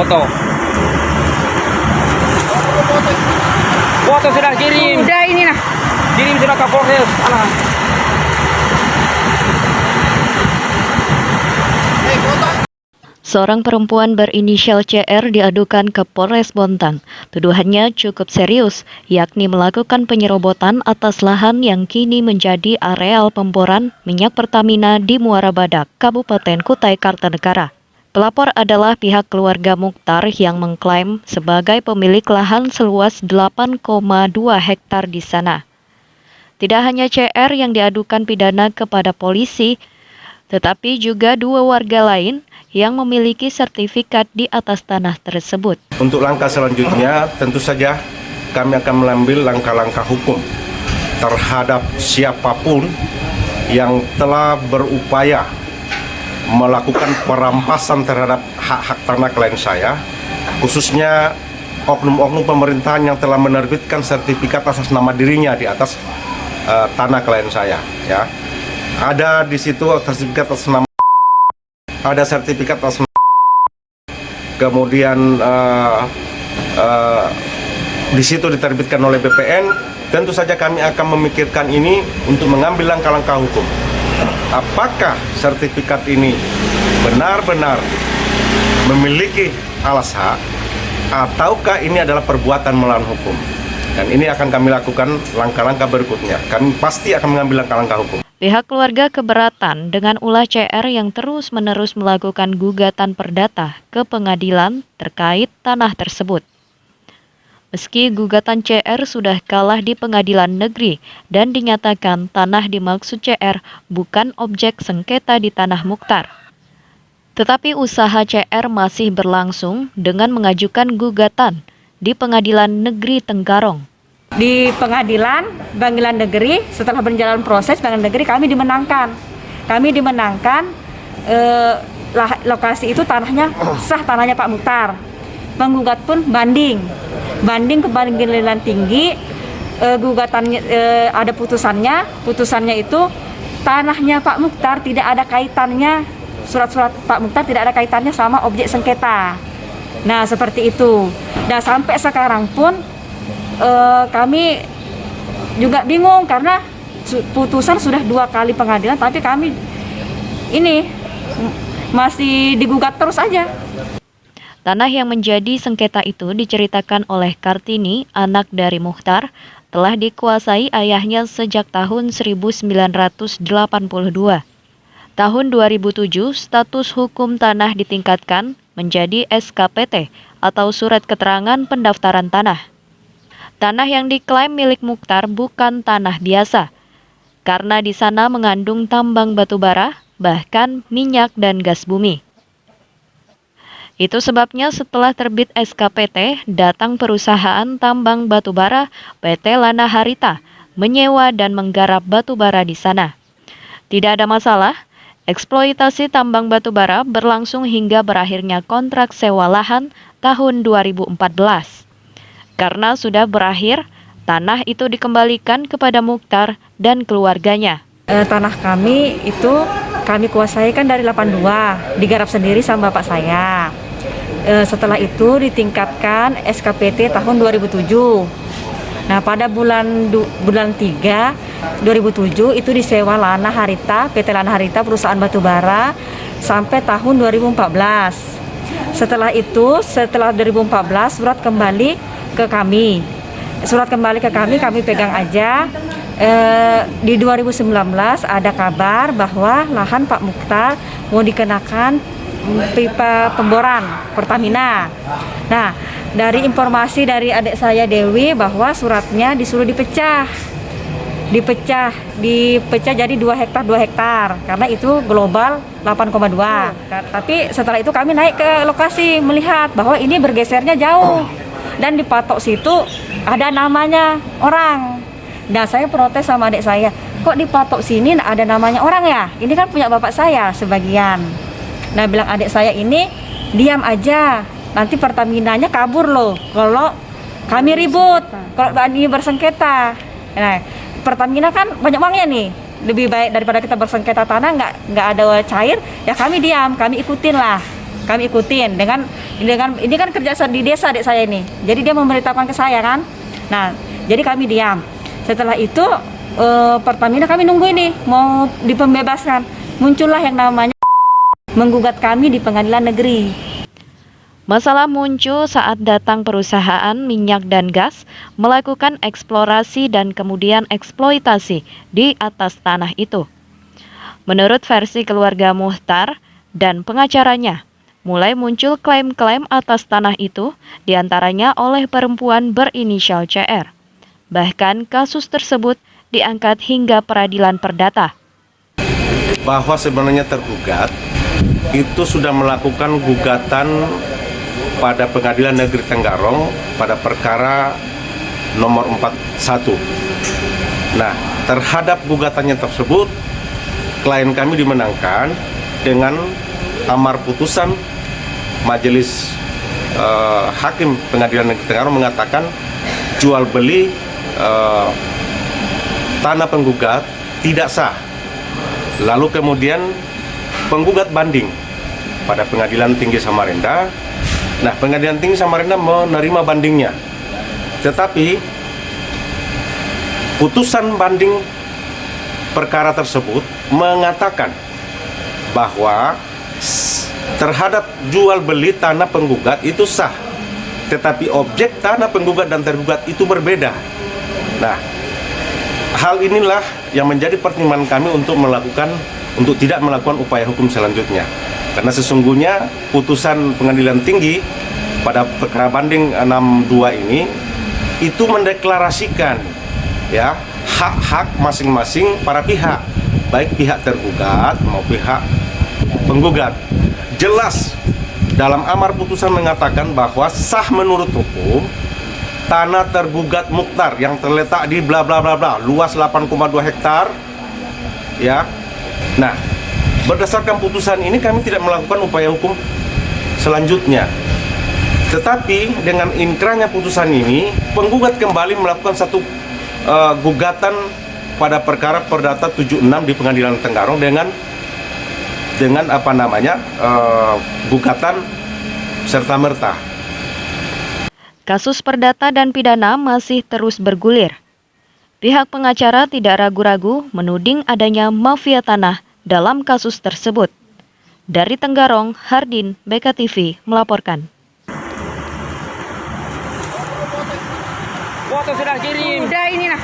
foto. Foto sudah kirim. Udah ini nah. Kirim sudah ke Polres. Alah. Seorang perempuan berinisial CR diadukan ke Polres Bontang. Tuduhannya cukup serius, yakni melakukan penyerobotan atas lahan yang kini menjadi areal pemboran minyak Pertamina di Muara Badak, Kabupaten Kutai Kartanegara. Pelapor adalah pihak keluarga Mukhtar yang mengklaim sebagai pemilik lahan seluas 8,2 hektar di sana. Tidak hanya CR yang diadukan pidana kepada polisi, tetapi juga dua warga lain yang memiliki sertifikat di atas tanah tersebut. Untuk langkah selanjutnya, tentu saja kami akan mengambil langkah-langkah hukum terhadap siapapun yang telah berupaya melakukan perampasan terhadap hak-hak tanah klien saya, khususnya oknum-oknum pemerintahan yang telah menerbitkan sertifikat atas nama dirinya di atas tanah klien saya. Ya, ada di situ sertifikat atas nama, ada sertifikat atas nama, kemudian di situ diterbitkan oleh BPN. Tentu saja kami akan memikirkan ini untuk mengambil langkah-langkah hukum. Apakah sertifikat ini benar-benar memiliki alas hak, ataukah ini adalah perbuatan melawan hukum? Dan ini akan kami lakukan langkah-langkah berikutnya. Kami pasti akan mengambil langkah-langkah hukum. Pihak keluarga keberatan dengan ulah CR yang terus-menerus melakukan gugatan perdata ke pengadilan terkait tanah tersebut. Meski gugatan CR sudah kalah di pengadilan negeri dan dinyatakan tanah dimaksud CR bukan objek sengketa di tanah Mukhtar. Tetapi usaha CR masih berlangsung dengan mengajukan gugatan di Pengadilan Negeri Tenggarong. Di pengadilan negeri, setelah berjalan proses pengadilan negeri, kami dimenangkan. Lokasi itu tanahnya sah, tanahnya Pak Mukhtar. Penggugat pun banding ke pengadilan tinggi. Gugatannya ada putusannya itu tanahnya Pak Mukhtar tidak ada kaitannya, surat-surat Pak Mukhtar tidak ada kaitannya sama objek sengketa. Nah, seperti itu. Dan sampai sekarang pun kami juga bingung karena putusan sudah 2 kali pengadilan, tapi kami ini masih digugat terus aja. Tanah yang menjadi sengketa itu diceritakan oleh Kartini, anak dari Mukhtar, telah dikuasai ayahnya sejak tahun 1982. Tahun 2007, status hukum tanah ditingkatkan menjadi SKPT atau Surat Keterangan Pendaftaran Tanah. Tanah yang diklaim milik Mukhtar bukan tanah biasa, karena di sana mengandung tambang batu bara, bahkan minyak dan gas bumi. Itu sebabnya setelah terbit SKPT, datang perusahaan tambang batu bara PT Lana Harita menyewa dan menggarap batu bara di sana. Tidak ada masalah, eksploitasi tambang batu bara berlangsung hingga berakhirnya kontrak sewa lahan tahun 2014. Karena sudah berakhir, tanah itu dikembalikan kepada Mukhtar dan keluarganya. Tanah kami itu kami kuasai kan dari 82, digarap sendiri sama bapak saya. Setelah itu ditingkatkan SKPT tahun 2007. Nah, pada bulan 3 2007 itu disewa Lana Harita, PT Lana Harita perusahaan batubara sampai tahun 2014. Setelah 2014 surat kembali ke kami. Kami pegang aja. Di 2019 ada kabar bahwa lahan Pak Mukhtar mau dikenakan pipa pemboran Pertamina. Nah, dari informasi dari adik saya Dewi bahwa suratnya disuruh dipecah jadi 2 hektar karena itu global 8,2. Tapi setelah itu kami naik ke lokasi melihat bahwa ini bergesernya jauh dan di patok situ ada namanya orang. Nah, saya protes sama adik saya, kok di patok sini ada namanya orang ya? Ini kan punya bapak saya sebagian. Nah, bilang adik saya ini, diam aja, nanti Pertaminanya kabur loh kalau kami ribut, kalau ini bersengketa. Nah, Pertamina kan banyak uangnya nih, lebih baik daripada kita bersengketa tanah nggak ada cair, ya kami diam, kami ikutin lah. kami ikutin dengan ini kan kerja di desa adik saya ini. Jadi dia memberitahukan ke saya kan. Nah, jadi kami diam. Setelah itu Pertamina kami nunggu ini mau dipembebaskan. Muncullah yang namanya menggugat kami di pengadilan negeri. Masalah muncul saat datang perusahaan minyak dan gas melakukan eksplorasi dan kemudian eksploitasi di atas tanah itu. Menurut versi keluarga Muchtar dan pengacaranya, mulai muncul klaim-klaim atas tanah itu diantaranya oleh perempuan berinisial CR. Bahkan kasus tersebut diangkat hingga peradilan perdata. Bahwa sebenarnya tergugat itu sudah melakukan gugatan pada Pengadilan Negeri Tenggarong pada perkara nomor 41. Nah, terhadap gugatannya tersebut, klien kami dimenangkan dengan amar putusan Majelis Hakim Pengadilan Negeri Tenggarong mengatakan jual beli tanah penggugat tidak sah. Lalu kemudian penggugat banding pada Pengadilan Tinggi Samarinda. Nah, Pengadilan Tinggi Samarinda menerima bandingnya. Tetapi putusan banding perkara tersebut mengatakan bahwa terhadap jual beli tanah penggugat itu sah, tetapi objek tanah penggugat dan tergugat itu berbeda. Nah, hal inilah yang menjadi pertimbangan kami untuk tidak melakukan upaya hukum selanjutnya. Karena sesungguhnya putusan Pengadilan Tinggi pada perkara banding 62 ini itu mendeklarasikan ya hak-hak masing-masing para pihak, baik pihak tergugat maupun pihak penggugat. Jelas dalam amar putusan mengatakan bahwa sah menurut hukum tanah tergugat Muchtar yang terletak di bla bla bla bla, luas 8,2 hektar ya. Nah, berdasarkan putusan ini kami tidak melakukan upaya hukum selanjutnya. Tetapi dengan inkrahnya putusan ini, penggugat kembali melakukan satu gugatan pada perkara perdata 76 di Pengadilan Tenggarong dengan gugatan serta merta. Kasus perdata dan pidana masih terus bergulir. Pihak pengacara tidak ragu-ragu menuding adanya mafia tanah dalam kasus tersebut. Dari Tenggarong, Hardin, BKTV melaporkan. Foto sudah kirim. Udah ini nah.